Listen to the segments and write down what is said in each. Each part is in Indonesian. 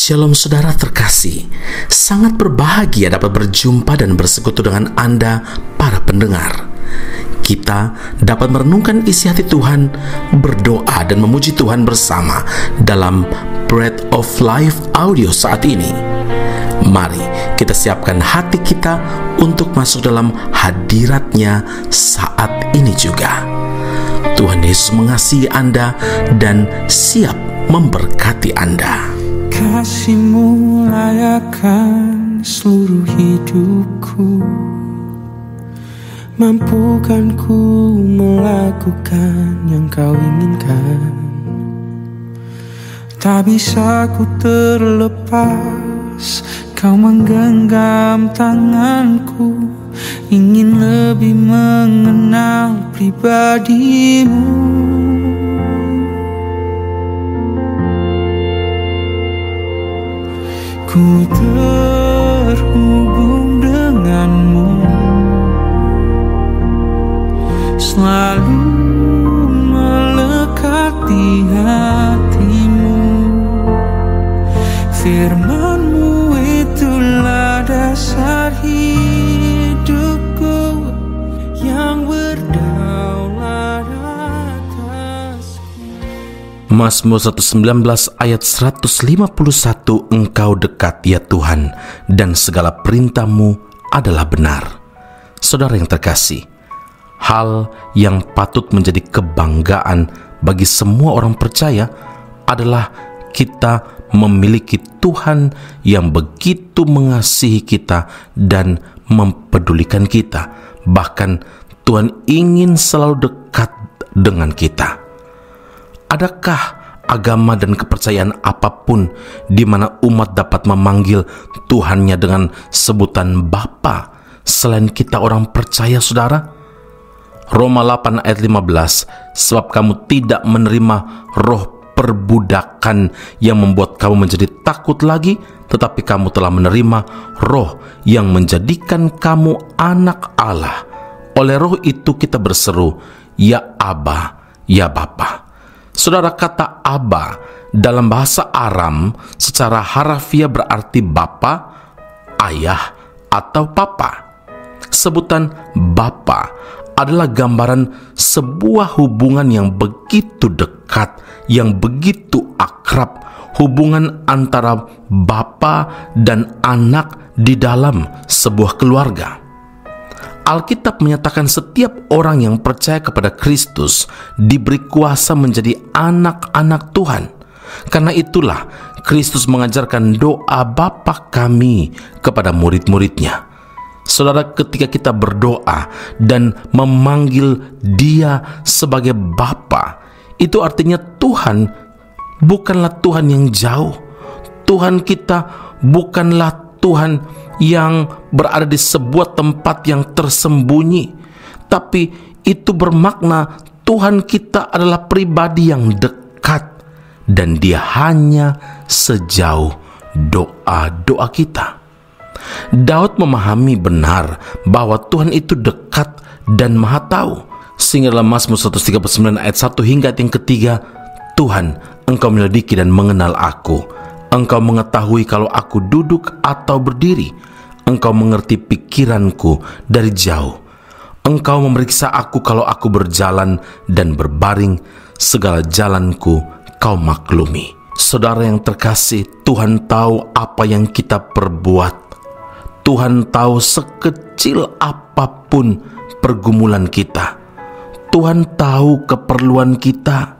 Shalom saudara terkasih, sangat berbahagia dapat berjumpa dan bersekutu dengan Anda para pendengar. Kita dapat merenungkan isi hati Tuhan, berdoa dan memuji Tuhan bersama dalam Bread of Life audio saat ini. Mari kita siapkan hati kita untuk masuk dalam hadirat-Nya saat ini juga. Tuhan Yesus mengasihi Anda dan siap memberkati Anda. Kasih-Mu layakkan seluruh hidupku, mampukan ku melakukan yang Kau inginkan. Tak bisa ku terlepas, Kau menggenggam tanganku, ingin lebih mengenal pribadi-Mu. Ku terhubung denganmu, selalu melekat di hatimu. Firman-Mu itulah dasar hidupku yang berdaulat atasku. Mazmur 119 ayat 151, Engkau dekat ya Tuhan, dan segala perintah-Mu adalah benar. Saudara yang terkasih, hal yang patut menjadi kebanggaan bagi semua orang percaya adalah kita memiliki Tuhan yang begitu mengasihi kita dan mempedulikan kita. Bahkan Tuhan ingin selalu dekat dengan kita. Adakah agama dan kepercayaan apapun di mana umat dapat memanggil Tuhannya dengan sebutan Bapa selain kita orang percaya, saudara? Roma 8 ayat 15, sebab kamu tidak menerima roh perbudakan yang membuat kamu menjadi takut lagi, tetapi kamu telah menerima roh yang menjadikan kamu anak Allah. Oleh roh itu kita berseru, ya Aba, ya Bapa. Saudara, kata Aba dalam bahasa Aram secara harafiah berarti bapa, ayah, atau papa. Sebutan bapa adalah gambaran sebuah hubungan yang begitu dekat, yang begitu akrab, hubungan antara bapa dan anak di dalam sebuah keluarga. Alkitab menyatakan setiap orang yang percaya kepada Kristus diberi kuasa menjadi anak-anak Tuhan. Karena itulah Kristus mengajarkan doa Bapa kami kepada murid-muridnya. Saudara, ketika kita berdoa dan memanggil Dia sebagai Bapa, itu artinya Tuhan bukanlah Tuhan yang jauh. Tuhan kita bukanlah Tuhan yang berada di sebuah tempat yang tersembunyi, tapi itu bermakna Tuhan kita adalah pribadi yang dekat, dan Dia hanya sejauh doa-doa kita. Daud memahami benar bahwa Tuhan itu dekat dan maha tahu, sehingga dalam Mazmur 139 ayat 1 hingga ayat yang ketiga, Tuhan, Engkau menyelidiki dan mengenal aku. Engkau mengetahui kalau aku duduk atau berdiri. Engkau mengerti pikiranku dari jauh. Engkau memeriksa aku kalau aku berjalan dan berbaring. Segala jalanku Kau maklumi. Saudara yang terkasih, Tuhan tahu apa yang kita perbuat. Tuhan tahu sekecil apapun pergumulan kita. Tuhan tahu keperluan kita.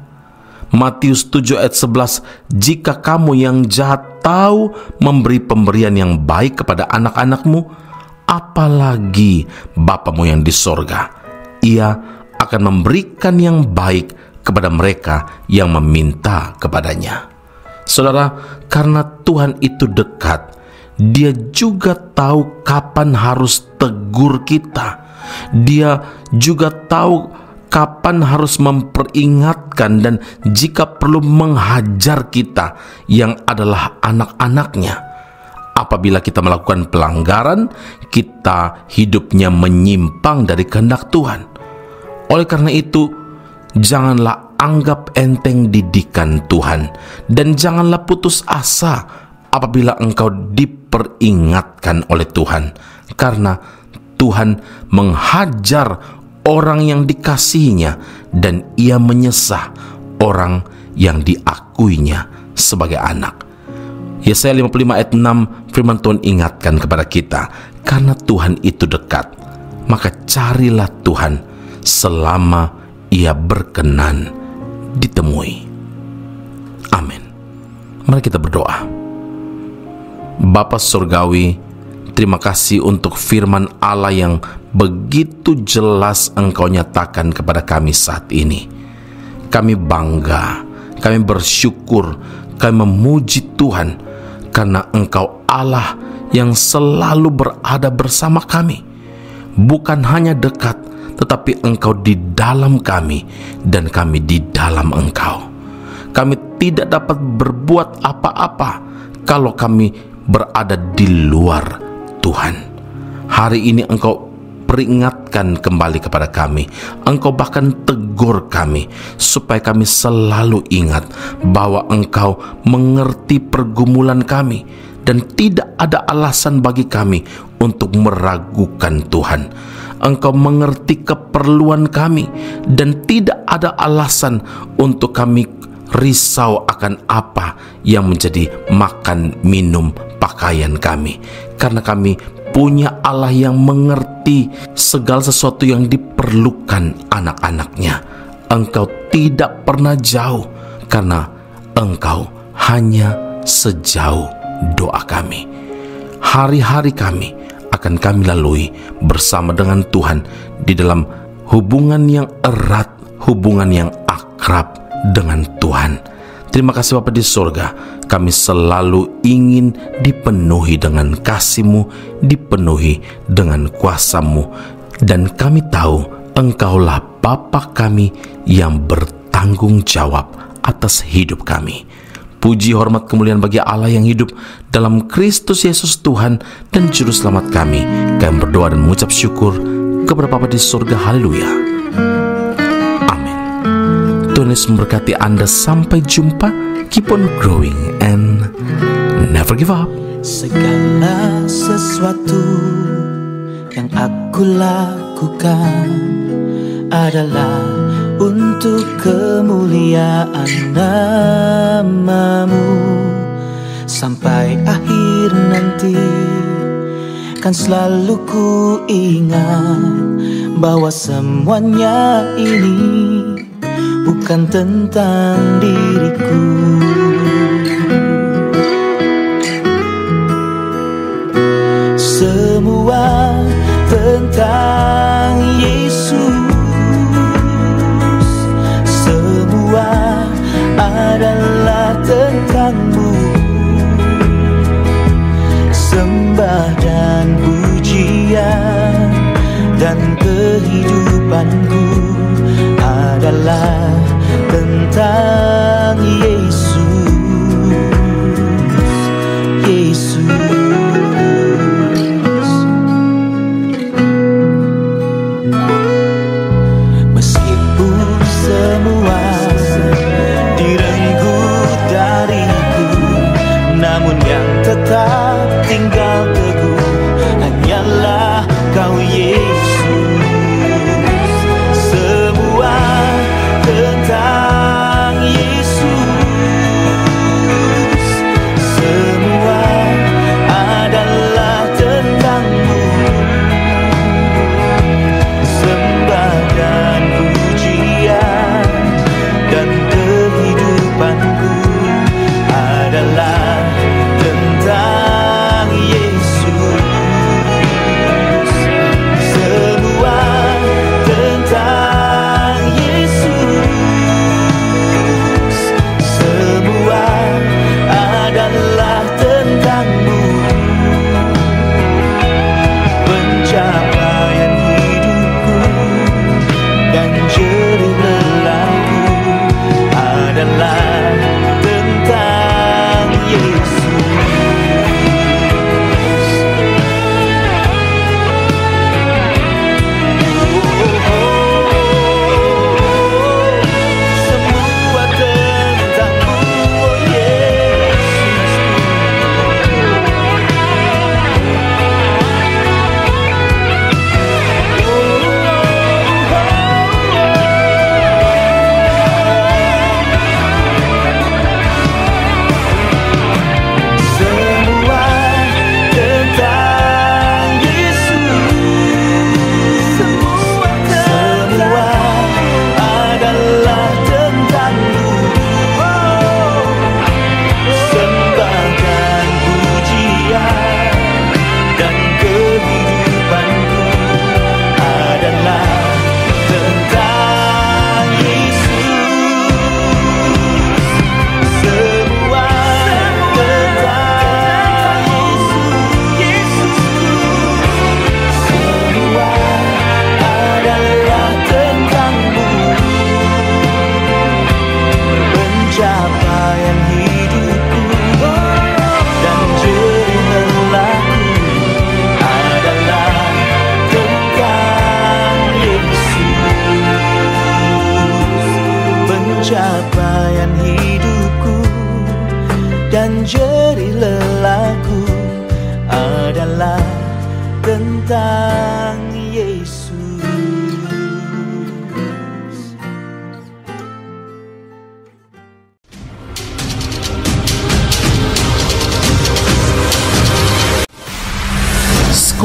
Matius 7 ayat 11, jika kamu yang jahat tahu memberi pemberian yang baik kepada anak-anakmu, apalagi Bapamu yang di sorga, Ia akan memberikan yang baik kepada mereka yang meminta kepadanya. Saudara, karena Tuhan itu dekat, Dia juga tahu kapan harus tegur kita. Dia juga tahu kapan harus memperingatkan dan jika perlu menghajar kita yang adalah anak-anaknya. Apabila kita melakukan pelanggaran, kita hidupnya menyimpang dari kehendak Tuhan. Oleh karena itu, janganlah anggap enteng didikan Tuhan, dan janganlah putus asa apabila engkau diperingatkan oleh Tuhan, karena Tuhan menghajar orang yang dikasihinya dan ia menyesah orang yang diakuinya sebagai anak. Yesaya 55 ayat 6, firman Tuhan ingatkan kepada kita, karena Tuhan itu dekat, maka carilah Tuhan selama ia berkenan ditemui. Amin. Mari kita berdoa. Bapa Surgawi, terima kasih untuk firman Allah yang begitu jelas Engkau nyatakan kepada kami saat ini. Kami bangga, kami bersyukur, kami memuji Tuhan, karena Engkau Allah yang selalu berada bersama kami. Bukan hanya dekat, tetapi Engkau di dalam kami dan kami di dalam Engkau. Kami tidak dapat berbuat apa-apa kalau kami berada di luar Tuhan. Hari ini Engkau peringatkan kembali kepada kami. Engkau bahkan tegur kami supaya kami selalu ingat bahwa Engkau mengerti pergumulan kami dan tidak ada alasan bagi kami untuk meragukan Tuhan. Engkau mengerti keperluan kami dan tidak ada alasan untuk kami risau akan apa yang menjadi makan, minum, pakaian kami, karena kami punya Allah yang mengerti segala sesuatu yang diperlukan anak-anaknya. Engkau tidak pernah jauh, karena Engkau hanya sejauh doa kami. Hari-hari kami akan kami lalui bersama dengan Tuhan di dalam hubungan yang erat, hubungan yang akrab dengan Tuhan. Terima kasih Bapa di surga, kami selalu ingin dipenuhi dengan kasih-Mu, dipenuhi dengan kuasa-Mu, dan kami tahu Engkaulah Bapa kami yang bertanggung jawab atas hidup kami. Puji, hormat, kemuliaan bagi Allah yang hidup dalam Kristus Yesus Tuhan dan Juru Selamat kami. Kami berdoa dan mengucap syukur kepada Bapa di surga. Haleluya. Amin. Tuhan Yesus memberkati Anda. Sampai jumpa. Keep on growing and never give up. Segala sesuatu yang aku lakukan adalah untuk kemuliaan nama-Mu. Sampai akhir nanti kan selalu ku ingat bahwa semuanya ini bukan tentang diriku. Semua tentang Yesus, semua adalah tentang-Mu. Sembah dan pujian dan kehidupanku adalah tentang Yesus, Yesus. Meskipun semua direnggut dariku, dan jerih lelaku adalah tentang Yesus.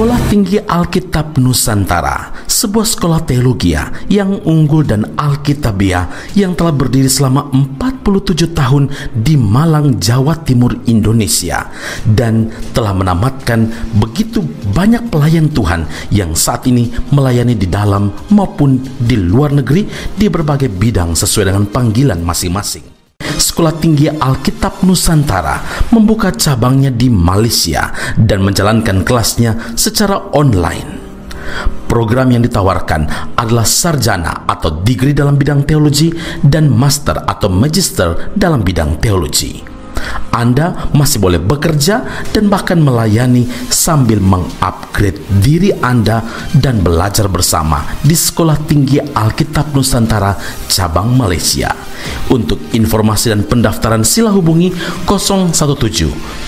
Sekolah Tinggi Alkitab Nusantara, sebuah sekolah teologi yang unggul dan alkitabiah yang telah berdiri selama 47 tahun di Malang, Jawa Timur, Indonesia, dan telah menamatkan begitu banyak pelayan Tuhan yang saat ini melayani di dalam maupun di luar negeri di berbagai bidang sesuai dengan panggilan masing-masing. Sekolah Tinggi Alkitab Nusantara membuka cabangnya di Malaysia dan menjalankan kelasnya secara online. Program yang ditawarkan adalah sarjana atau degree dalam bidang teologi dan master atau magister dalam bidang teologi. Anda masih boleh bekerja dan bahkan melayani sambil mengupgrade diri Anda dan belajar bersama di Sekolah Tinggi Alkitab Nusantara cabang Malaysia. Untuk informasi dan pendaftaran sila hubungi 017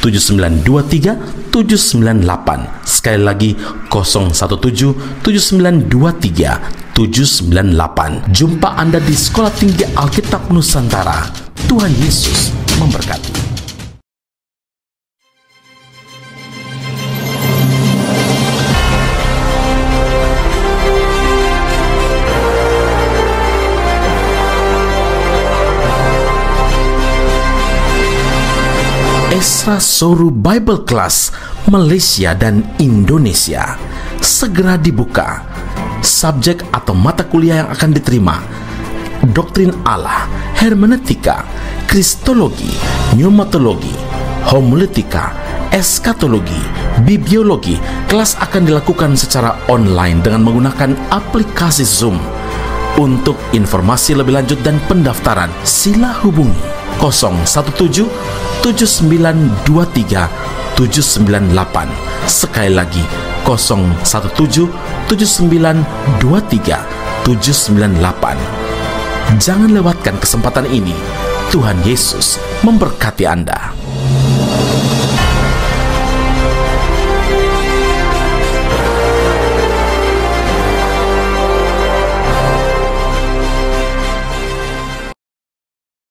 7923 798. Sekali lagi 017 7923 798. Jumpa Anda di Sekolah Tinggi Alkitab Nusantara. Tuhan Yesus memberkati. Esra Soru Bible Class Malaysia dan Indonesia segera dibuka. Subjek atau mata kuliah yang akan diterima: Doktrin Allah, Hermeneutika, Kristologi, Pneumatologi, Homiletika, Eskatologi, Bibliologi. Kelas akan dilakukan secara online dengan menggunakan aplikasi Zoom. Untuk informasi lebih lanjut dan pendaftaran, sila hubungi 017 7923 798. Sekali lagi 017 7923 798. Jangan lewatkan kesempatan ini. Tuhan Yesus memberkati Anda.